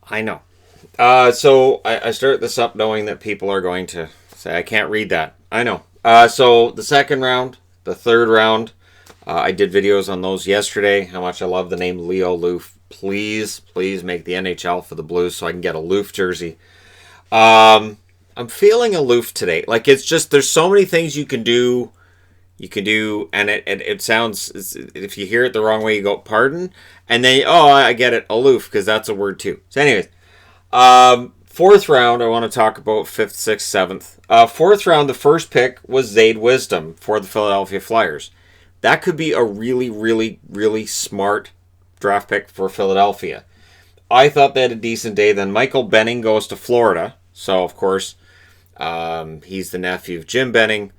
I know. So I start this up knowing that people are going to say, I can't read that. I know. So the second round, the third round, I did videos on those yesterday, how much I love the name Leo Loof. Please, please make the NHL for the Blues so I can get a Loof jersey. I'm feeling aloof today. Like, it's just, there's so many things you can do. And it sounds, if you hear it the wrong way, you go, pardon? And then, oh, I get it, aloof, because that's a word too. So anyways, fourth round, I want to talk about fifth, sixth, seventh. Fourth round, the first pick was Zayd Wisdom for the Philadelphia Flyers. That could be a really, really, really smart draft pick for Philadelphia. I thought they had a decent day. Then Michael Benning goes to Florida. So, of course, he's the nephew of Jim Benning,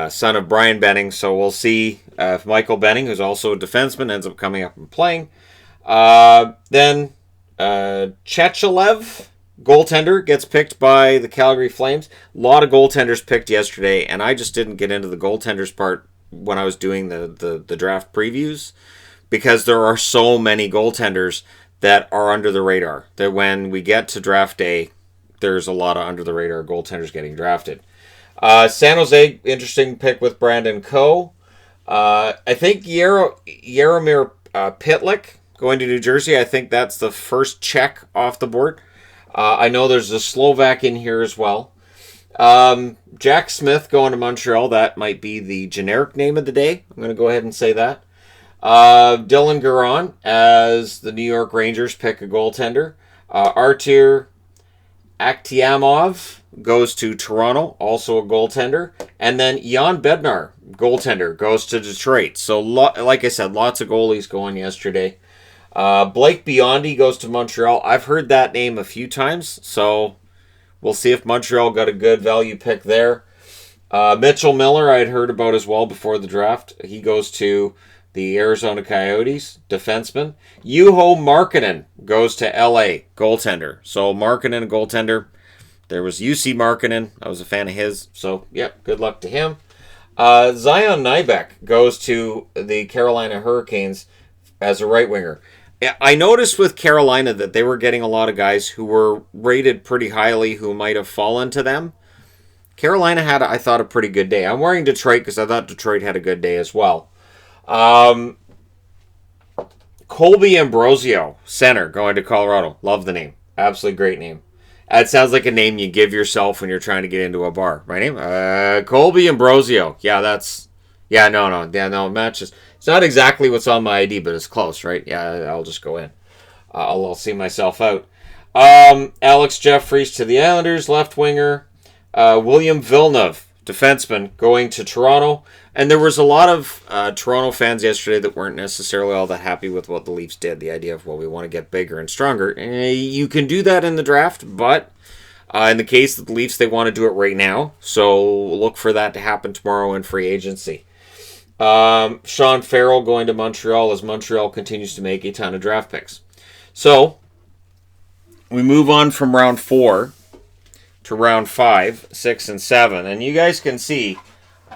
son of Brian Benning. So we'll see if Michael Benning, who's also a defenseman, ends up coming up and playing. Then Chechelev, goaltender, gets picked by the Calgary Flames. A lot of goaltenders picked yesterday, and I just didn't get into the goaltenders part when I was doing the draft previews, because there are so many goaltenders that are under the radar, that when we get to draft day, there's a lot of under the radar goaltenders getting drafted. San Jose, interesting pick with Brandon Coe. I think Jaromir Pitlick going to New Jersey. I think that's the first check off the board. I know there's a Slovak in here as well. Jack Smith going to Montreal. That might be the generic name of the day. I'm going to go ahead and say that. Dylan Garon as the New York Rangers pick a goaltender. Artur Akhtiamov goes to Toronto, also a goaltender. And then Jan Bednar, goaltender, goes to Detroit. So, like I said, lots of goalies going yesterday. Blake Biondi goes to Montreal. I've heard that name a few times, so we'll see if Montreal got a good value pick there. Mitchell Miller I had heard about as well before the draft. He goes to the Arizona Coyotes, defenseman. Juho Markkanen goes to LA, goaltender. So Markkanen, goaltender. There was UC Markkanen. I was a fan of his. So, yep, good luck to him. Zion Nybeck goes to the Carolina Hurricanes as a right winger. I noticed with Carolina that they were getting a lot of guys who were rated pretty highly who might have fallen to them. Carolina had, I thought, a pretty good day. I'm wearing Detroit because I thought Detroit had a good day as well. Colby Ambrosio, center, going to Colorado. Love the name. Absolutely great name. That sounds like a name you give yourself when you're trying to get into a bar. My name? Colby Ambrosio. Yeah, that's... Yeah, no. Yeah, no, it matches. It's not exactly what's on my ID, but it's close, right? Yeah, I'll just go in. I'll see myself out. Alex Jeffries to the Islanders, left winger. William Villeneuve, defenseman, going to Toronto. And there was a lot of Toronto fans yesterday that weren't necessarily all that happy with what the Leafs did. The idea of, well, we want to get bigger and stronger. You can do that in the draft, but in the case of the Leafs, they want to do it right now. So look for that to happen tomorrow in free agency. Sean Farrell going to Montreal as Montreal continues to make a ton of draft picks. So we move on from round 4 to round 5, 6, and 7. And you guys can see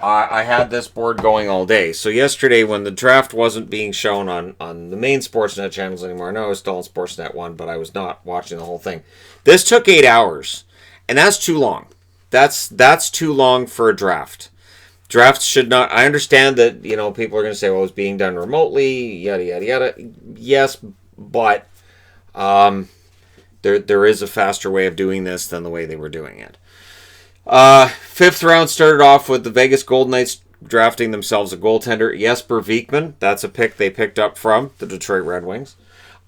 I had this board going all day. So yesterday when the draft wasn't being shown on the main Sportsnet channels anymore, I know I was still on Sportsnet 1, but I was not watching the whole thing. This took 8 hours, and that's too long. That's too long for a draft. Drafts should not... I understand that, people are going to say, well, it's being done remotely, yada, yada, yada. Yes, but there is a faster way of doing this than the way they were doing it. Fifth round started off with the Vegas Golden Knights drafting themselves a goaltender, Jesper Vikman. That's a pick they picked up from the Detroit Red Wings.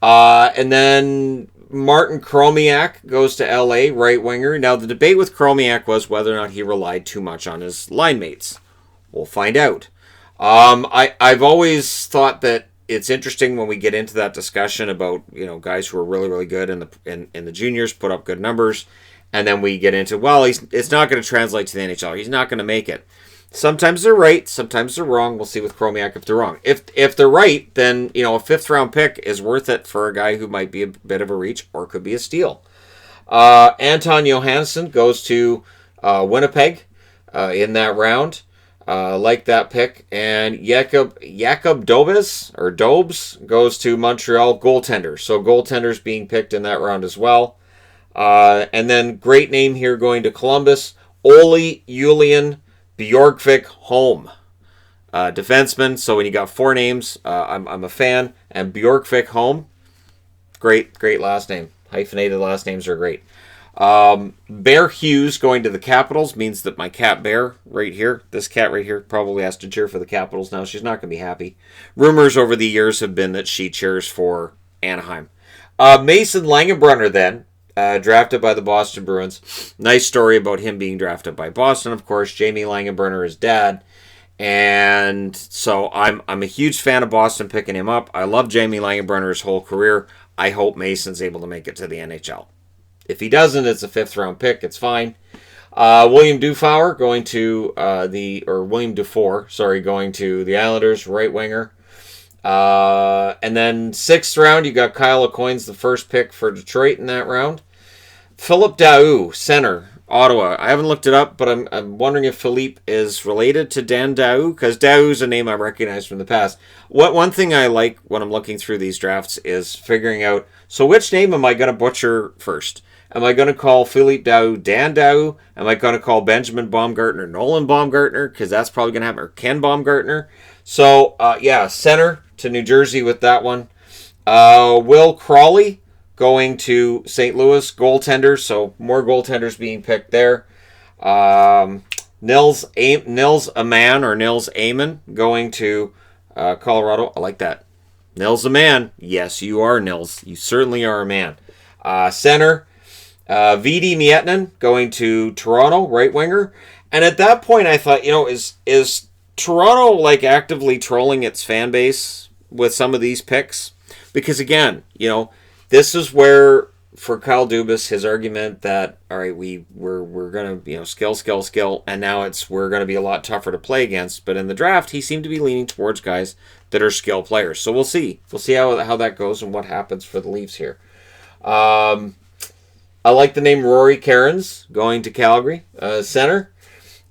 And then Martin Chromiak goes to LA, right winger. Now, the debate with Chromiak was whether or not he relied too much on his line mates. We'll find out. I've always thought that it's interesting when we get into that discussion about, guys who are really, really good in the juniors, put up good numbers, and then we get into, well, it's not going to translate to the NHL. He's not going to make it. Sometimes they're right, sometimes they're wrong. We'll see with Chromiak if they're wrong. If they're right, then, a fifth-round pick is worth it for a guy who might be a bit of a reach or could be a steal. Anton Johannesson goes to Winnipeg in that round. Like that pick. And Jakob Dobes goes to Montreal, goaltender. So goaltenders being picked in that round as well. And then great name here going to Columbus, Ole Julian Bjorkvik Holm. Defenseman. So when you got 4 names, I'm a fan. And Bjorkvik Holm, great last name. Hyphenated last names are great. Bear Hughes going to the Capitals means that my cat Bear right here, this cat right here, probably has to cheer for the Capitals now. She's not going to be happy. Rumors over the years have been that she cheers for Anaheim. Mason Langenbrunner then, drafted by the Boston Bruins. Nice story about him being drafted by Boston, of course. Jamie Langenbrunner, his dad. And so I'm a huge fan of Boston picking him up. I love Jamie Langenbrunner's whole career. I hope Mason's able to make it to the NHL. If he doesn't, it's a 5th round pick. It's fine. William Dufour going to William Dufour, going to the Islanders, right winger. And then 6th round, you got Kyle Aucoin's the first pick for Detroit in that round. Philip Daou, center, Ottawa. I haven't looked it up, but I'm wondering if Philippe is related to Dan Daou, because Daou's a name I recognize from the past. One thing I like when I'm looking through these drafts is figuring out, so which name am I going to butcher first? Am I going to call Philippe Daou Dan Daou? Am I going to call Benjamin Baumgartner Nolan Baumgartner? Because that's probably going to happen. Or Ken Baumgartner. So, center to New Jersey with that one. Will Crawley going to St. Louis, goaltender. So, more goaltenders being picked there. Nils Aman or Nils Amon going to Colorado. I like that. Nils a man. Yes, you are, Nils. You certainly are a man. Center. Vidi Mietinen going to Toronto, right winger. And at that point, I thought, is Toronto like actively trolling its fan base with some of these picks? Because again, this is where for Kyle Dubas, his argument that all right, we're gonna skill, and now we're gonna be a lot tougher to play against. But in the draft, he seemed to be leaning towards guys that are skill players. So we'll see how that goes and what happens for the Leafs here. I like the name Rory Cairns going to Calgary, center.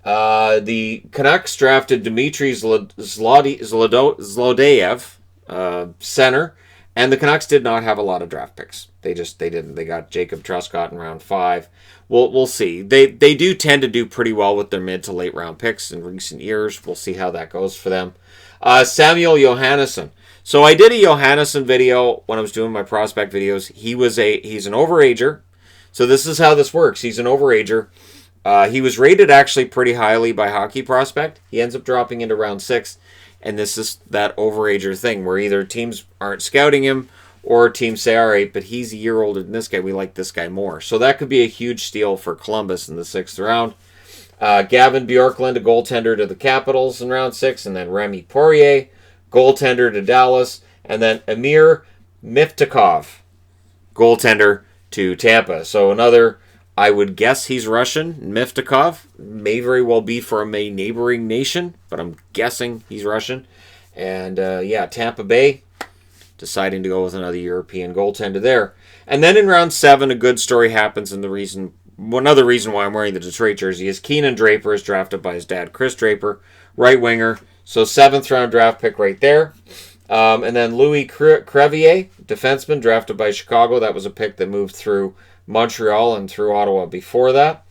The Canucks drafted Dmitry Zlodeyev, center, and the Canucks did not have a lot of draft picks. They didn't. They got Jacob Truscott in round 5. We'll see. They do tend to do pretty well with their mid to late round picks in recent years. We'll see how that goes for them. Samuel Johannesson. So I did a Johannesson video when I was doing my prospect videos. He's an overager. So this is how this works. He's an overager. He was rated actually pretty highly by Hockey Prospect. He ends up dropping into round 6. And this is that overager thing where either teams aren't scouting him or teams say, all right, but he's a year older than this guy. We like this guy more. So that could be a huge steal for Columbus in the 6th round. Gavin Bjorklund, a goaltender to the Capitals in round 6. And then Remy Poirier, goaltender to Dallas. And then Emir Miftakov, goaltender to Tampa. So another, I would guess he's Russian. Miftakov may very well be from a neighboring nation, but I'm guessing he's Russian. And Tampa Bay deciding to go with another European goaltender there. And then in round 7, a good story happens, and another reason why I'm wearing the Detroit jersey is Keenan Draper is drafted by his dad, Chris Draper, right winger. So 7th round draft pick right there. And then Louis Crevier, defenseman, drafted by Chicago. That was a pick that moved through Montreal and through Ottawa before that.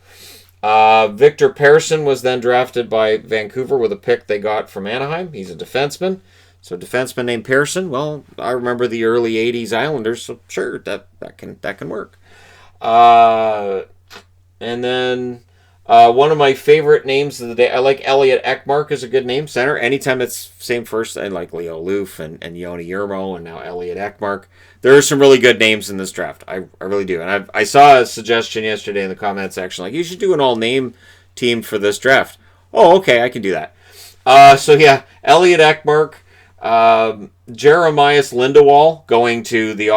Victor Persson was then drafted by Vancouver with a pick they got from Anaheim. He's a defenseman. So defenseman named Persson. Well, I remember the early 80s Islanders, so sure, that can work. And then one of my favorite names of the day, I like Elliott Eckmark is a good name, center. Anytime it's same first, I like Leo Loof and Yoni Yermo and now Elliott Eckmark. There are some really good names in this draft. I really do. And I saw a suggestion yesterday in the comment section, like, you should do an all-name team for this draft. Oh, okay, I can do that. Elliott Eckmark, Jeremias Lindewall going to the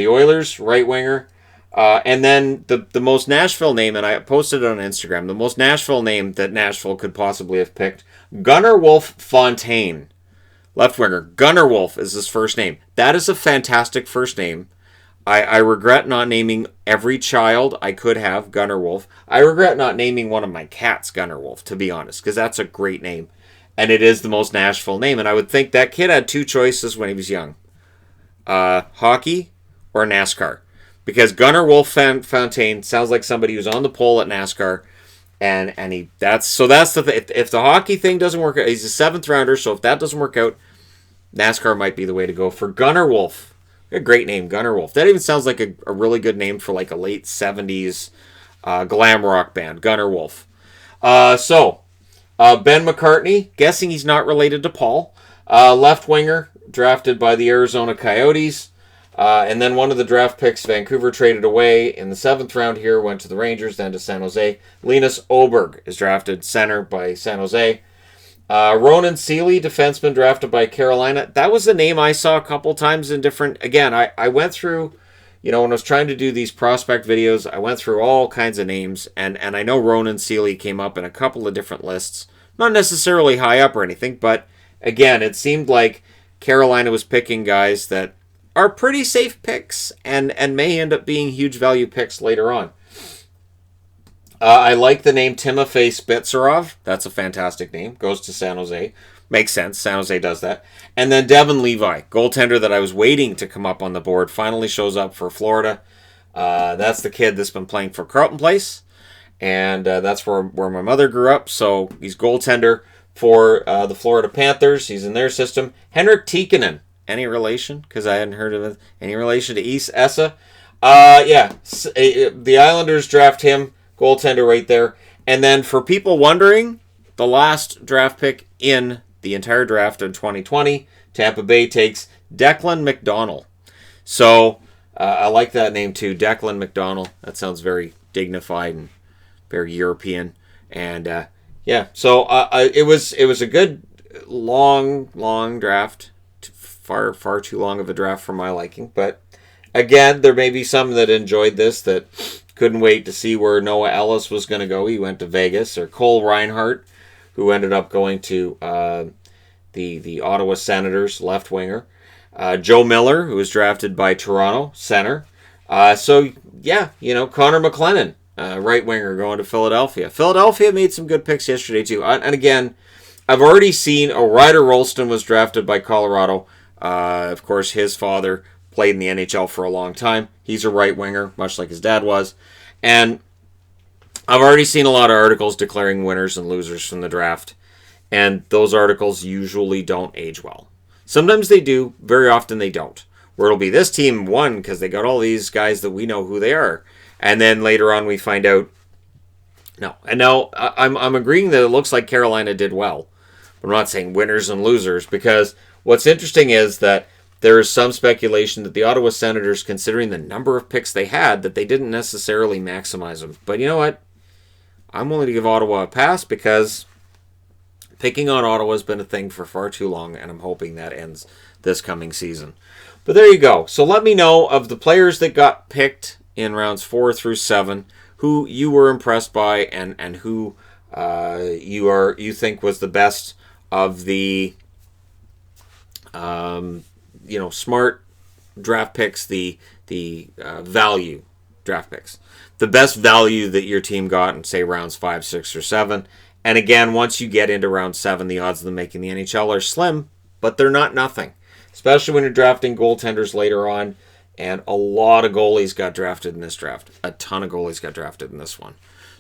Oilers, right winger. And then the most Nashville name, and I posted it on Instagram, the most Nashville name that Nashville could possibly have picked, Gunnar Wolf Fontaine, left winger. Gunnar Wolf is his first name. That is a fantastic first name. I regret not naming every child I could have Gunnar Wolf. I regret not naming one of my cats Gunnar Wolf, to be honest, because that's a great name. And it is the most Nashville name. And I would think that kid had two choices when he was young. Hockey or NASCAR. Because Gunnar Wolf Fontaine sounds like somebody who's on the pole at NASCAR. And that's the if the hockey thing doesn't work out, he's a 7th rounder, so if that doesn't work out, NASCAR might be the way to go for Gunnar Wolf. A great name, Gunnar Wolf. That even sounds like a really good name for like a late 70s glam rock band, Gunnar Wolf. Ben McCartney, guessing he's not related to Paul. Left winger, drafted by the Arizona Coyotes. And then one of the draft picks, Vancouver traded away in the 7th round here, went to the Rangers, then to San Jose. Linus Oberg is drafted center by San Jose. Ronan Seeley, defenseman drafted by Carolina. That was a name I saw a couple times in different... Again, I went through, when I was trying to do these prospect videos, I went through all kinds of names, and I know Ronan Seeley came up in a couple of different lists. Not necessarily high up or anything, but again, it seemed like Carolina was picking guys that are pretty safe picks and may end up being huge value picks later on. I like the name Timofey Spitserov. That's a fantastic name. Goes to San Jose. Makes sense. San Jose does that. And then Devin Levi, goaltender that I was waiting to come up on the board, finally shows up for Florida. That's the kid that's been playing for Carlton Place. And that's where my mother grew up. So he's goaltender for the Florida Panthers. He's in their system. Henrik Tikkanen. Any relation? Because I hadn't heard of it. Any relation to East Essa? Yeah. The Islanders draft him. Goaltender right there. And then for people wondering, the last draft pick in the entire draft in 2020, Tampa Bay takes Declan Mcdonnell. So I like that name too, Declan Mcdonnell. That sounds very dignified and very European. And yeah, so it was a good long draft. Far too long of a draft for my liking. But again, there may be some that enjoyed this that couldn't wait to see where Noah Ellis was going to go. He went to Vegas. Or Cole Reinhardt, who ended up going to the Ottawa Senators, left winger. Joe Miller, who was drafted by Toronto, center. So, yeah, Connor McLennan, right winger, going to Philadelphia. Philadelphia made some good picks yesterday, too. And again, I've already seen Ryder Rolston was drafted by Colorado. Of course, his father played in the NHL for a long time. He's a right winger, much like his dad was. And I've already seen a lot of articles declaring winners and losers from the draft. And those articles usually don't age well. Sometimes they do. Very often they don't. Where it'll be this team won because they got all these guys that we know who they are. And then later on we find out, no. And now I'm agreeing that it looks like Carolina did well. But I'm not saying winners and losers, because what's interesting is that there is some speculation that the Ottawa Senators, considering the number of picks they had, that they didn't necessarily maximize them. But you know what? I'm willing to give Ottawa a pass because picking on Ottawa has been a thing for far too long, and I'm hoping that ends this coming season. But there you go. So let me know of the players that got picked in rounds 4 through 7, who you were impressed by and who you think was the best of the smart draft picks, the value draft picks. The best value that your team got in, say, rounds 5, 6, or 7. And again, once you get into round 7, the odds of them making the NHL are slim, but they're not nothing. Especially when you're drafting goaltenders later on. And a lot of goalies got drafted in this draft. A ton of goalies got drafted in this one.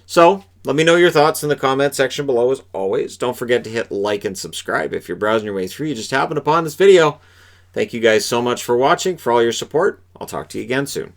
So, let me know your thoughts in the comment section below as always. Don't forget to hit like and subscribe if you're browsing your way through. You just happened upon this video. Thank you guys so much for watching, for all your support. I'll talk to you again soon.